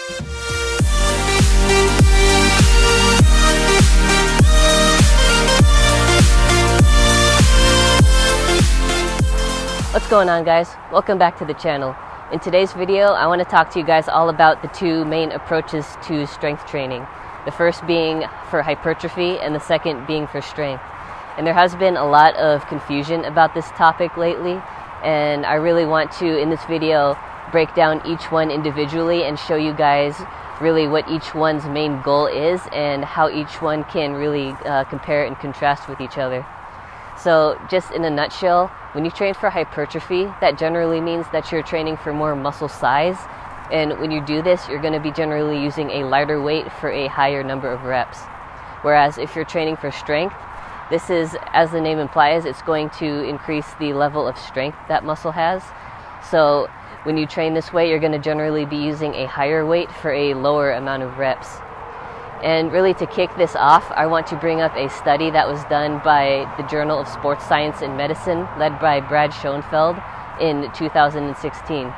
What's going on, guys? Welcome back to the channel. In today's video, I want to talk to you guys all about the two main approaches to strength training. The first being for hypertrophy and the second being for strength. And there has been a lot of confusion about this topic lately, and I really want to, in this video, break down each one individually and show you guys really what each one's main goal is and how each one can really compare and contrast with each other. So just in a nutshell, when you train for hypertrophy, that generally means that you're training for more muscle size. And when you do this, you're going to be generally using a lighter weight for a higher number of reps. Whereas if you're training for strength, this is, as the name implies, it's going to increase the level of strength that muscle has. So when you train this way, you're going to generally be using a higher weight for a lower amount of reps. And really, to kick this off, I want to bring up a study that was done by the Journal of Sports Science and Medicine, led by Brad Schoenfeld in 2016.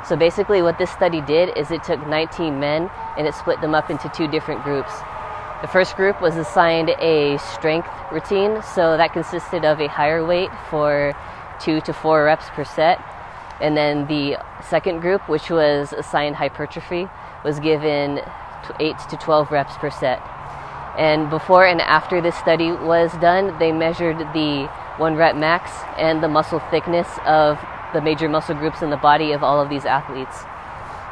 So basically what this study did is it took 19 men and it split them up into two different groups. The first group was assigned a strength routine, so that consisted of a higher weight for 2 to 4 reps per set. And then the second group, which was assigned hypertrophy, was given 8 to 12 reps per set. And before and after this study was done, they measured the 1 rep max and the muscle thickness of the major muscle groups in the body of all of these athletes.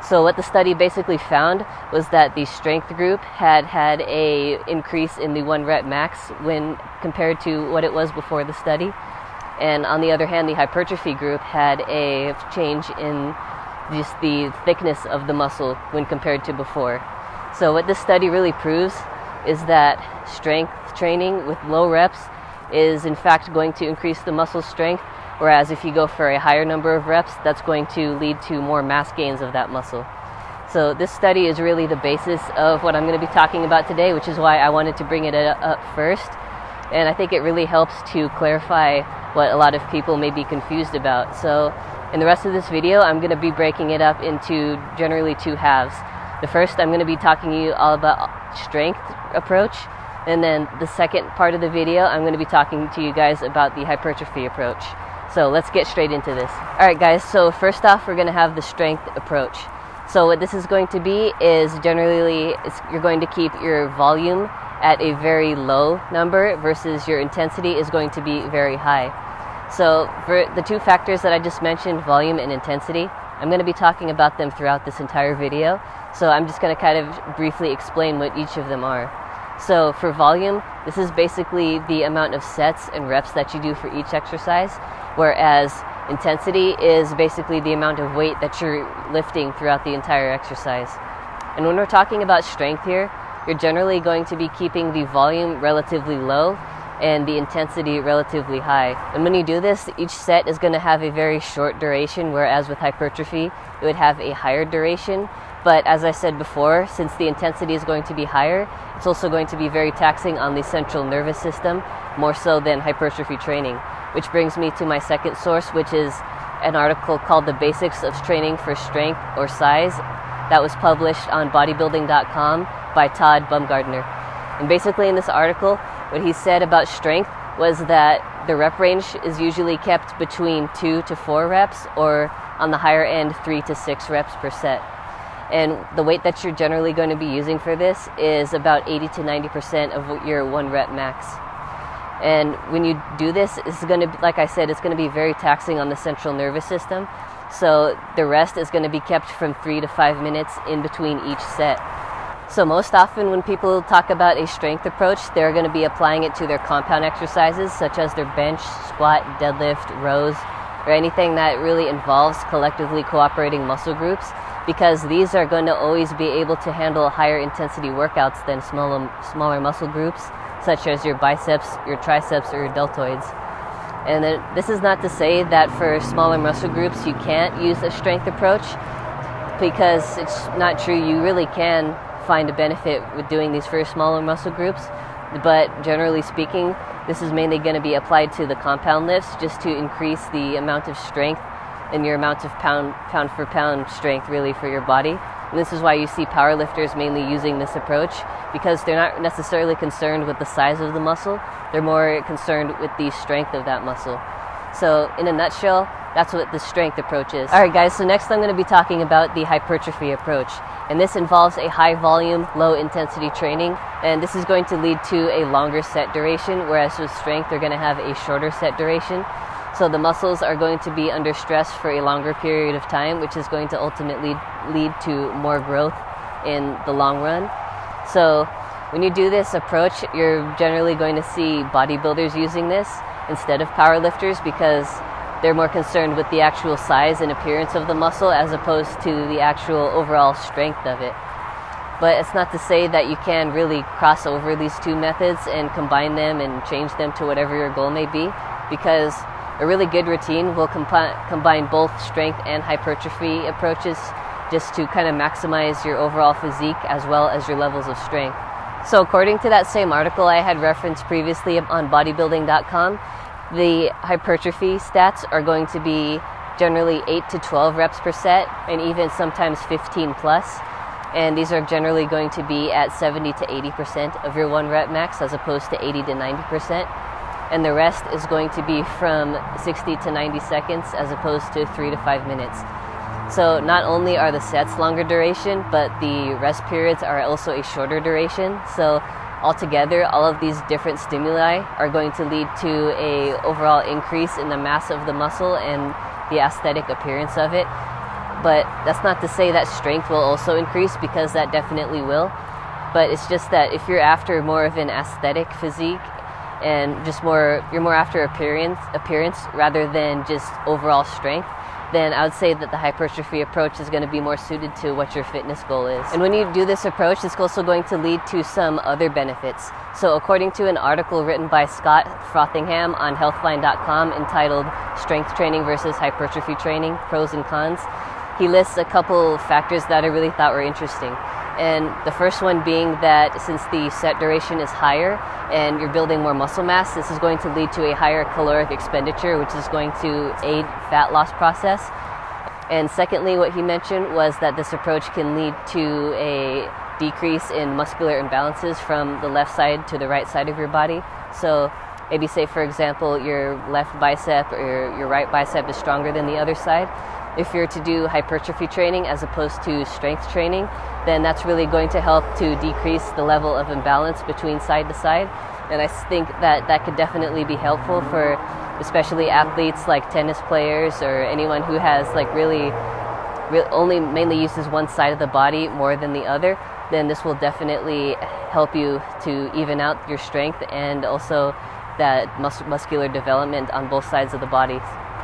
So what the study basically found was that the strength group had a increase in the 1 rep max when compared to what it was before the study. And on the other hand, the hypertrophy group had a change in just the thickness of the muscle when compared to before. So what this study really proves is that strength training with low reps is in fact going to increase the muscle strength, whereas if you go for a higher number of reps, that's going to lead to more mass gains of that muscle. So this study is really the basis of what I'm going to be talking about today, which is why I wanted to bring it up first. And I think it really helps to clarify what a lot of people may be confused about. So in the rest of this video, I'm going to be breaking it up into generally 2 halves. The first, I'm going to be talking to you all about strength approach, and then the second part of the video, I'm going to be talking to you guys about the hypertrophy approach. So let's get straight into this. Alright guys, so first off, we're going to have the strength approach. So what this is going to be is generally, you're going to keep your volume at a very low number versus your intensity is going to be very high. So for the 2 factors that I just mentioned, volume and intensity, I'm going to be talking about them throughout this entire video. So I'm just going to kind of briefly explain what each of them are. So for volume, this is basically the amount of sets and reps that you do for each exercise, whereas intensity is basically the amount of weight that you're lifting throughout the entire exercise. And when we're talking about strength here, you're generally going to be keeping the volume relatively low and the intensity relatively high. And when you do this, each set is going to have a very short duration, whereas with hypertrophy, it would have a higher duration. But as I said before, since the intensity is going to be higher, it's also going to be very taxing on the central nervous system, more so than hypertrophy training. Which brings me to my second source, which is an article called The Basics of Training for Strength or Size that was published on bodybuilding.com by Todd Bumgardner. And basically in this article, what he said about strength was that the rep range is usually kept between 2 to 4 reps, or on the higher end, 3 to 6 reps per set. And the weight that you're generally going to be using for this is about 80 to 90% of your 1 rep max. And when you do this, it's going to, like I said, it's going to be very taxing on the central nervous system. So the rest is going to be kept from 3 to 5 minutes in between each set. So most often when people talk about a strength approach, they're going to be applying it to their compound exercises, such as their bench, squat, deadlift, rows, or anything that really involves collectively cooperating muscle groups, because these are going to always be able to handle higher intensity workouts than smaller muscle groups, such as your biceps, your triceps, or your deltoids. And then this is not to say that for smaller muscle groups you can't use a strength approach, because it's not true. You really can find a benefit with doing these for smaller muscle groups, but generally speaking, this is mainly going to be applied to the compound lifts, just to increase the amount of strength and your amount of pound for pound strength really for your body. And this is why you see powerlifters mainly using this approach, because they're not necessarily concerned with the size of the muscle, they're more concerned with the strength of that muscle. So in a nutshell, that's what the strength approach is. Alright guys, so next I'm going to be talking about the hypertrophy approach. And this involves a high volume, low intensity training. And this is going to lead to a longer set duration, whereas with strength, they're going to have a shorter set duration. So the muscles are going to be under stress for a longer period of time, which is going to ultimately lead to more growth in the long run. So when you do this approach, you're generally going to see bodybuilders using this instead of powerlifters, because they're more concerned with the actual size and appearance of the muscle as opposed to the actual overall strength of it. But it's not to say that you can really cross over these two methods and combine them and change them to whatever your goal may be, because a really good routine will combine both strength and hypertrophy approaches just to kind of maximize your overall physique as well as your levels of strength. So according to that same article I had referenced previously on bodybuilding.com, the hypertrophy stats are going to be generally 8 to 12 reps per set, and even sometimes 15 plus. And these are generally going to be at 70 to 80% of your 1 rep max, as opposed to 80 to 90%. And the rest is going to be from 60 to 90 seconds, as opposed to 3 to 5 minutes. So not only are the sets longer duration, but the rest periods are also a shorter duration. So altogether, all of these different stimuli are going to lead to a overall increase in the mass of the muscle and the aesthetic appearance of it. But that's not to say that strength will also increase, because that definitely will. But it's just that if you're after more of an aesthetic physique and you're more after appearance rather than just overall strength, then I would say that the hypertrophy approach is going to be more suited to what your fitness goal is. And when you do this approach, it's also going to lead to some other benefits. So according to an article written by Scott Frothingham on healthline.com entitled Strength Training versus Hypertrophy Training, Pros and Cons, he lists a couple factors that I really thought were interesting. And the first one being that since the set duration is higher and you're building more muscle mass, this is going to lead to a higher caloric expenditure, which is going to aid fat loss process. And secondly, what he mentioned was that this approach can lead to a decrease in muscular imbalances from the left side to the right side of your body. So maybe say, for example, your left bicep or your right bicep is stronger than the other side. If you're to do hypertrophy training as opposed to strength training, then that's really going to help to decrease the level of imbalance between side to side. And I think that that could definitely be helpful for especially athletes like tennis players or anyone who has like really only mainly uses one side of the body more than the other. Then this will definitely help you to even out your strength and also that muscular development on both sides of the body.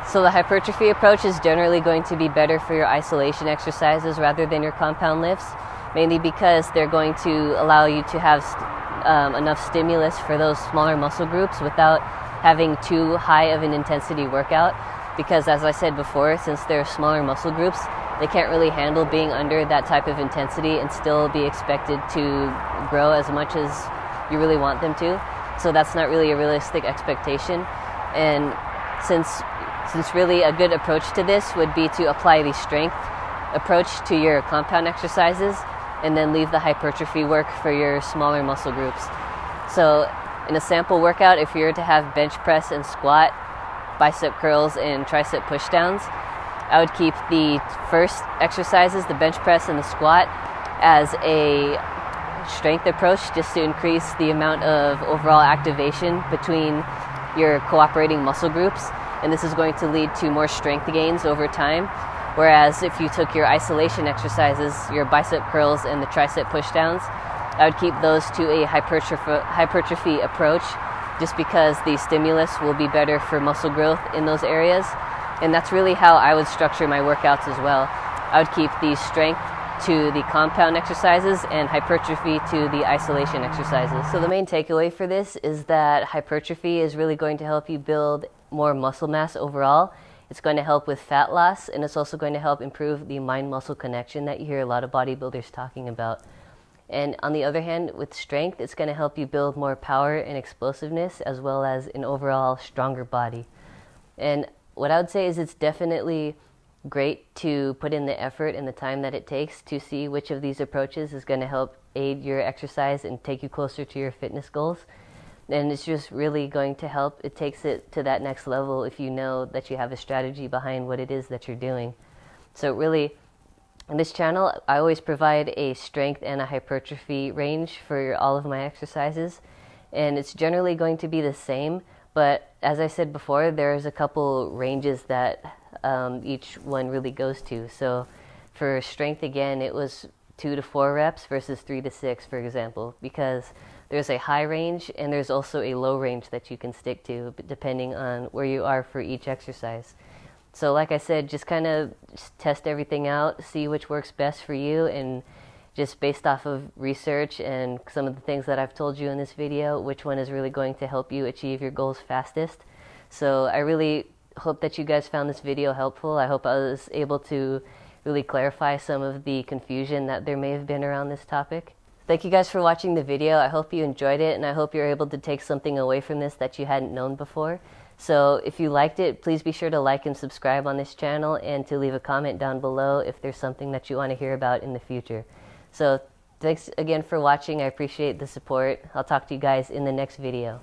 So the hypertrophy approach is generally going to be better for your isolation exercises rather than your compound lifts, mainly because they're going to allow you to have enough stimulus for those smaller muscle groups without having too high of an intensity workout. Because as I said before, since they're smaller muscle groups, they can't really handle being under that type of intensity and still be expected to grow as much as you really want them to. So that's not really a realistic expectation. And since really a good approach to this would be to apply the strength approach to your compound exercises and then leave the hypertrophy work for your smaller muscle groups. So in a sample workout, if you were to have bench press and squat, bicep curls and tricep pushdowns, I would keep the first exercises, the bench press and the squat, as a strength approach just to increase the amount of overall activation between your cooperating muscle groups. And this is going to lead to more strength gains over time. Whereas if you took your isolation exercises, your bicep curls and the tricep pushdowns, I would keep those to a hypertrophy approach just because the stimulus will be better for muscle growth in those areas. And that's really how I would structure my workouts as well. I would keep the strength to the compound exercises and hypertrophy to the isolation exercises. So the main takeaway for this is that hypertrophy is really going to help you build more muscle mass overall. It's going to help with fat loss, and it's also going to help improve the mind-muscle connection that you hear a lot of bodybuilders talking about. And on the other hand, with strength, it's going to help you build more power and explosiveness as well as an overall stronger body. And what I would say is it's definitely great to put in the effort and the time that it takes to see which of these approaches is going to help aid your exercise and take you closer to your fitness goals. And it's just really going to help. It takes it to that next level if you know that you have a strategy behind what it is that you're doing. So really, on this channel, I always provide a strength and a hypertrophy range for all of my exercises. And it's generally going to be the same, but as I said before, there's a couple ranges that each one really goes to. So for strength, again, it was 2 to 4 reps versus 3 to 6, for example, because there's a high range and there's also a low range that you can stick to depending on where you are for each exercise. So like I said, just kind of test everything out, see which works best for you, and just based off of research and some of the things that I've told you in this video, which one is really going to help you achieve your goals fastest. So I really hope that you guys found this video helpful. I hope I was able to really clarify some of the confusion that there may have been around this topic. Thank you guys for watching the video. I hope you enjoyed it, and I hope you're able to take something away from this that you hadn't known before. So if you liked it, please be sure to like and subscribe on this channel, and to leave a comment down below if there's something that you want to hear about in the future. So thanks again for watching. I appreciate the support. I'll talk to you guys in the next video.